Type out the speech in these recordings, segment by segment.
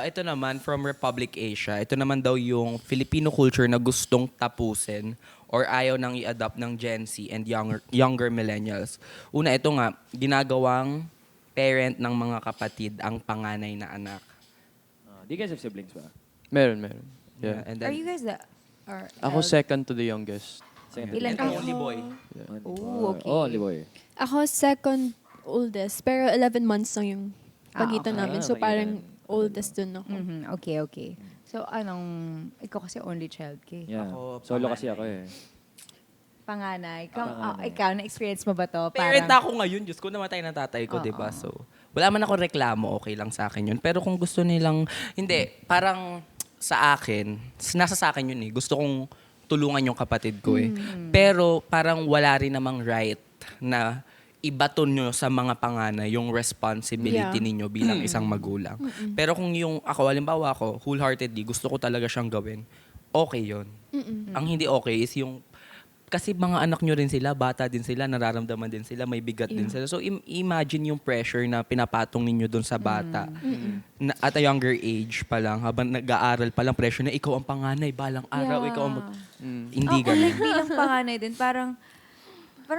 Ito naman from Republic Asia. Ito naman daw yung Filipino culture na gustong tapusin or ayaw nang i-adopt ng Gen Z and younger millennials. Una, ito nga, ginagawang parent ng mga kapatid ang panganay na anak. Do you guys have siblings ba? Meron. Yeah. And Are then, you guys are Ako second to the youngest. Ilan and kayo? only boy. Oh, okay. Only boy. Ako second oldest, pero 11 months lang yung pagitan okay. namin. So Pagitan. parang oldest dun ako. Mhm, okay. So, ikaw kasi only child ka eh. Yeah. Ako, Solo kasi panganay. ako eh. Panganay. Panganay. Ikaw, na-experience mo ba to? Parent ako ngayon. Diyos ko, namatay ng tatay ko, di ba? So, wala man ako reklamo, okay lang sa akin yun. Pero kung gusto nilang, hindi, parang sa akin, nasa sa akin yun eh. Gusto kong tulungan yung kapatid ko eh. Pero parang wala rin namang right na ibaton nyo sa mga panganay yung responsibility Yeah. ninyo bilang isang magulang. Pero kung yung ako, halimbawa ako, wholeheartedly, gusto ko talaga siyang gawin, okay yun. Ang hindi okay is yung, kasi mga anak nyo rin sila, bata din sila, nararamdaman din sila, may bigat din sila. So imagine yung pressure na pinapatong ninyo dun sa bata. Na, at a younger age pa lang, habang nag-aaral pa lang, pressure na ikaw ang panganay, balang araw, ikaw ang Hindi Ako, like ganun. bilang panganay din, parang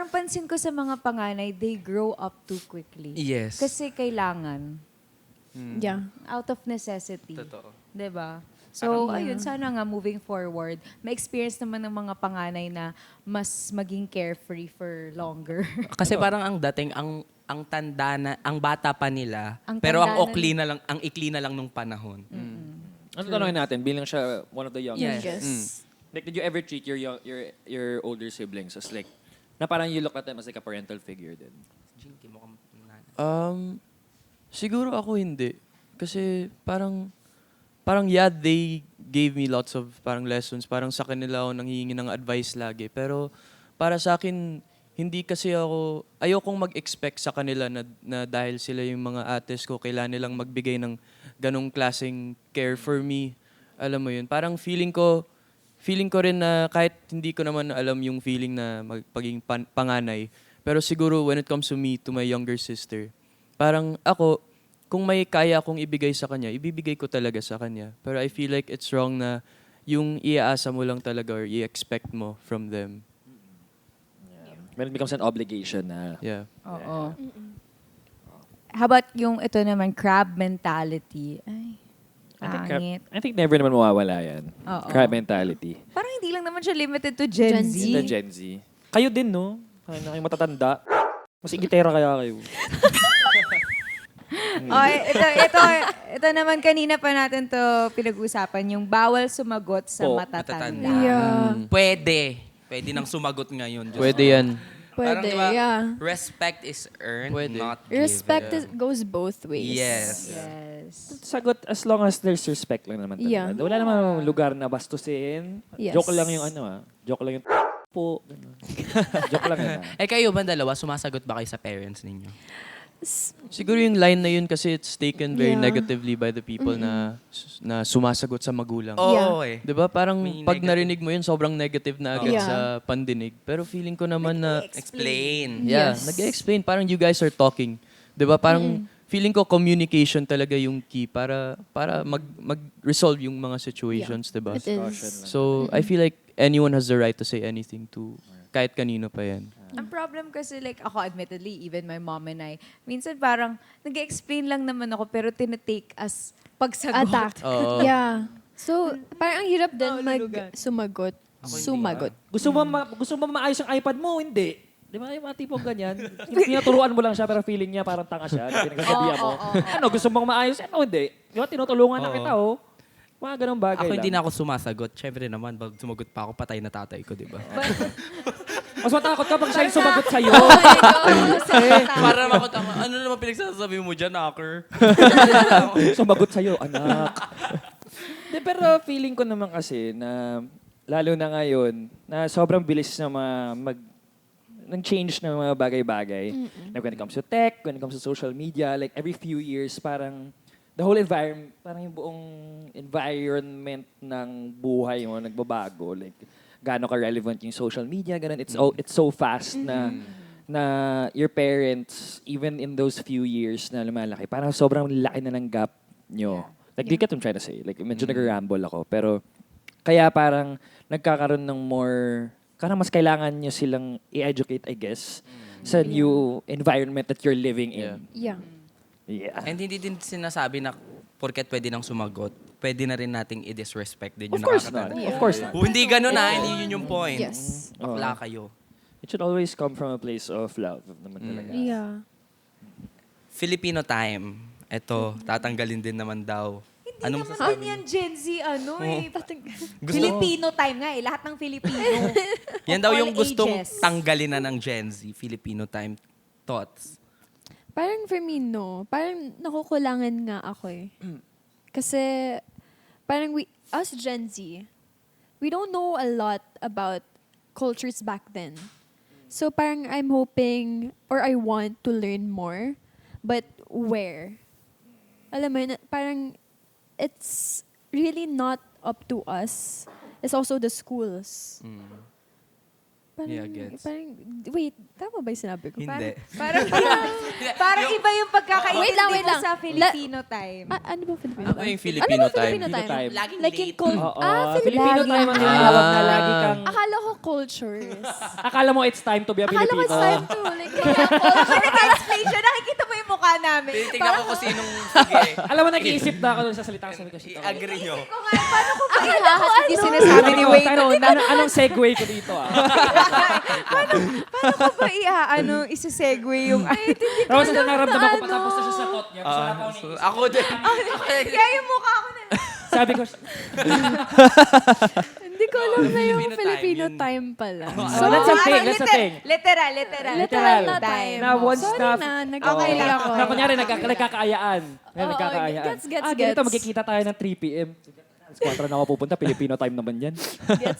pansin ko sa mga panganay, they grow up too quickly. Yes. Kasi kailangan. Yeah. Out of necessity. Totoo. 'Di ba? So, ayun, sana nga moving forward, ma-experience naman ng mga panganay na mas maging carefree for longer. Kasi parang ang dating, ang tanda na, ang bata pa nila, Ang pero ang tanda okli na lang, ang ikli na lang nung panahon. Ano tanongin natin, bilang siya one of the youngest? Youngest. Like, did you ever treat your older siblings as like, na parang you look at them as like a parental figure din? Jinky, mukhang nanay. Siguro ako hindi. Kasi parang yeah, they gave me lots of parang lessons. Parang sa kanila ako nanghihingi ng advice lagi. Pero para sa akin, hindi kasi ako, ayokong mag-expect sa kanila na dahil sila yung mga ates ko, kailangan nilang magbigay ng ganong klaseng care for me. Alam mo yun. Parang feeling ko rin na kahit hindi ko naman alam yung feeling na pagiging panganay. Pero siguro when it comes to me, to my younger sister, parang ako, kung may kaya akong ibigay sa kanya, ibibigay ko talaga sa kanya. Pero I feel like it's wrong na yung iaasa mo lang talaga or i-expect mo from them. When it becomes an obligation na, Yeah. Oo. How about yung ito naman, crab mentality? Ay, pangit. I think never naman mawawala yan. Oo. Crab mentality. Parang hindi lang naman siya limited to Gen Gen Z. Z. The Gen Z. Kayo din, no? Kayo matatanda. Mas igitera kaya kayo. Oh, ito naman kanina pa natin to pinag-usapan, yung bawal sumagot sa Po, matatanda. Yeah. Pwede nang sumagot ngayon. Diyos Pwede ko. yan. Parang, Pwede, diba, yeah. respect is earned, Pwede. not given. Respect goes both ways. Yes. Yes. Sagot as long as there's respect lang naman. talaga. Yeah. Wala namang lugar na bastusin. Yes. Joke lang yung Joke lang yung po. Ganun. Joke lang yun. Kayo ba dalawa, sumasagot ba kayo sa parents ninyo? Siguro yung line na yun kasi it's taken very Yeah. negatively by the people na sumasagot sa magulang. Oo Yeah. eh. 'Di ba? Parang May pag negative. narinig mo yun, sobrang negative na agad Yeah. sa pandinig. Pero feeling ko naman na Explain. yeah, Yes. nag-explain parang you guys are talking. 'Di ba? Parang feeling ko communication talaga yung key para mag-resolve yung mga situations, 'di ba? It is. So, I feel like anyone has the right to say anything to kahit kanino pa yan. Ang problem kasi, like, ako admittedly, even my mom and I, minsan parang nag-explain lang naman ako, pero tinatake as pagsagot. Attack. Oo. Yeah. So, parang ang hirap din sumagot. Sumagot. Gusto mo maayos ang iPad mo? Hindi. Di ba yung mga tipong ganyan? Tinuturuan mo lang siya pero feeling niya parang tanga siya. Pinagsasabihan mo. Ano, gusto mong maayos? Ano, hindi. Di ba, tinutulungan na Oo. kita, oh. Mga ganong bagay Ako lang. hindi na ako sumasagot. Siyempre naman, pag sumagot pa ako, patay na tatay ko, di ba? Mas matakot ka pag siya yung sumagot sa'yo. Para makot ako, ano naman pinagsasabi mo dyan, Aker? Sumagot sa'yo, anak. De, pero feeling ko naman kasi na, lalo na ngayon, na sobrang bilis na ng change ng mga bagay-bagay. Like when it comes to tech, when it comes to social media, like every few years, parang the whole environment, parang yung buong environment ng buhay mo nagbabago. Like, gaano ka-relevant yung social media, ganun. It's so fast na your parents, even in those few years na lumalaki, parang sobrang laki na ng gap nyo Like, do you get what I'm trying to say? Like, medyo nag-ramble ako. Pero, kaya parang nagkakaroon ng more, karang mas kailangan nyo silang i-educate, I guess, sa new environment that you're living in. Yeah. Yeah. And hindi din sinasabi na porket pwede nang sumagot, pwede na rin nating i-disrespect din Of yung course not. nakakatanda. Of course not. Kung hindi ganun hindi yun yung point. Yes. Bakla kayo. It should always come from a place of love naman talaga. Yeah. Filipino time. Ito, tatanggalin din naman daw. Hindi naman din yan Gen Z, Filipino time nga lahat ng Filipino. Yan daw All yung gustong ages. tanggalin na ng Gen Z, Filipino time. Thoughts? Parang for me, no. Parang nakukulangan nga ako eh. Kasi, parang us Gen Z, we don't know a lot about cultures back then. So parang I'm hoping, or I want to learn more, but where? Alam mo, parang it's really not up to us. It's also the schools. Parang, Yeah, gets. parang, wait, tama ba yung sinabi ko? Hindi. Parang iba yung pagkakaintindi Wait lang, wait mo lang. sa Filipino time. Ano ba Filipino Ako time? yung Filipino Ano ba time. Filipino time? Filipino time. Laging Like yung late. Oo. Filipino Filipino time. time ang tinatawag na lagi kang... Akala ko cultures. Akala mo it's time to be a Akala ko Filipino. it's time to, like, Kapag nag-explain siya, nakikita mo yung mukha namin. Tinitingnan ko kung sinong, sige, Alam mo, nag-iisip na ako dun sa salitang sabi ko. shit, okay. i-agree nyo. Paano ko ba ihahatid yung sinasabi ni Wayne? Anong segue ko dito Paano ko ba isa-segue yung... Tapos na naramdaman ko patapos na siya sa thought niya. Gusto na ako ni Ako din. Kaya yung mukha ko na... Sabi ko, Hindi ko alam na yung Filipino time, Filipino yun. time pala. So, that's a thing, that's a thing. Literal. Literal na time. Na once Sorry na- na, Okay lang. ako. Na kunyari, nagkakaayaan. Oo, Nagkakaayaan. gets, Ganito, gets. magkikita tayo ng 3 p.m. Alas 4 na ako pupunta, Filipino time naman yan.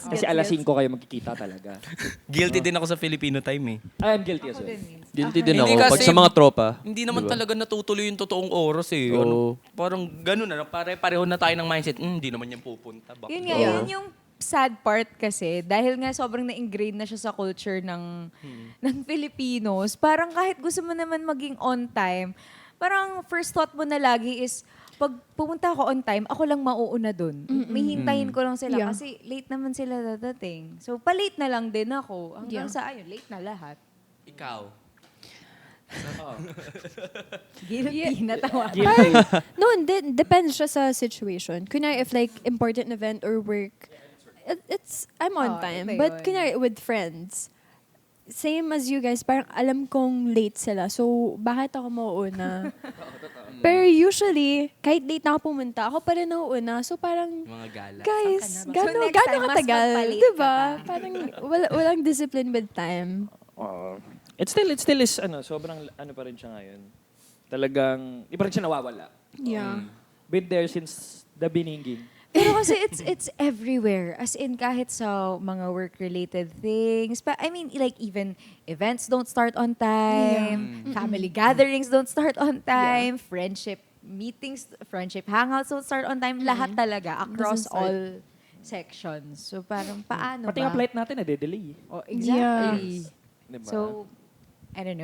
Kasi alas 5 kayo magkikita talaga. Guilty din ako sa Filipino time I'm guilty as well. Guilty din Hindi ako. Pag kasi- sa mga tropa. Hindi naman Diba? talaga natutuloy yung totoong oras eh. Oo. Parang ganun na, pareho na tayo ng mindset. Hindi naman yan pupunta. Bakit? Yun nga, yun yung sad part kasi. Dahil nga sobrang na-ingrain na siya sa culture ng Filipinos. Parang kahit gusto mo naman maging on time, parang first thought mo na lagi is, pag pumunta ako on time, ako lang mauuna dun. May hintayin ko lang sila Yeah. kasi late naman sila dadating. So, pa-late na lang din ako. Hanggang Yeah. sa, ayun, late na lahat. Ikaw. Guilty na tawa. Guilty. No, depends siya sa situation. Kunyari, if like important event or work, I'm on time. iba But yun. kunyari, with friends, same as you guys, parang alam kong late sila. So, bakit ako mauuna? Pero usually, kahit late na ako pumunta, ako pa rin nauuna. So, parang, Mga gala. guys, So, gano'n next time, mas katagal? magpa-late Diba? ka pa. Parang walang discipline with time. It still is, sobrang pa rin siya ngayon. Talagang, di pa rin siya nawawala. Yeah. Been there since the beginning. Pero kasi it's everywhere. As in, kahit sa mga work-related things. But I mean, like even events don't start on time. Family gatherings don't start on time. Friendship meetings, friendship hangouts don't start on time. Lahat talaga. Across Doesn't start. all sections. So parang paano Pati ba? nga flight natin, delay. Oh, exactly. Diba? So, I don't know.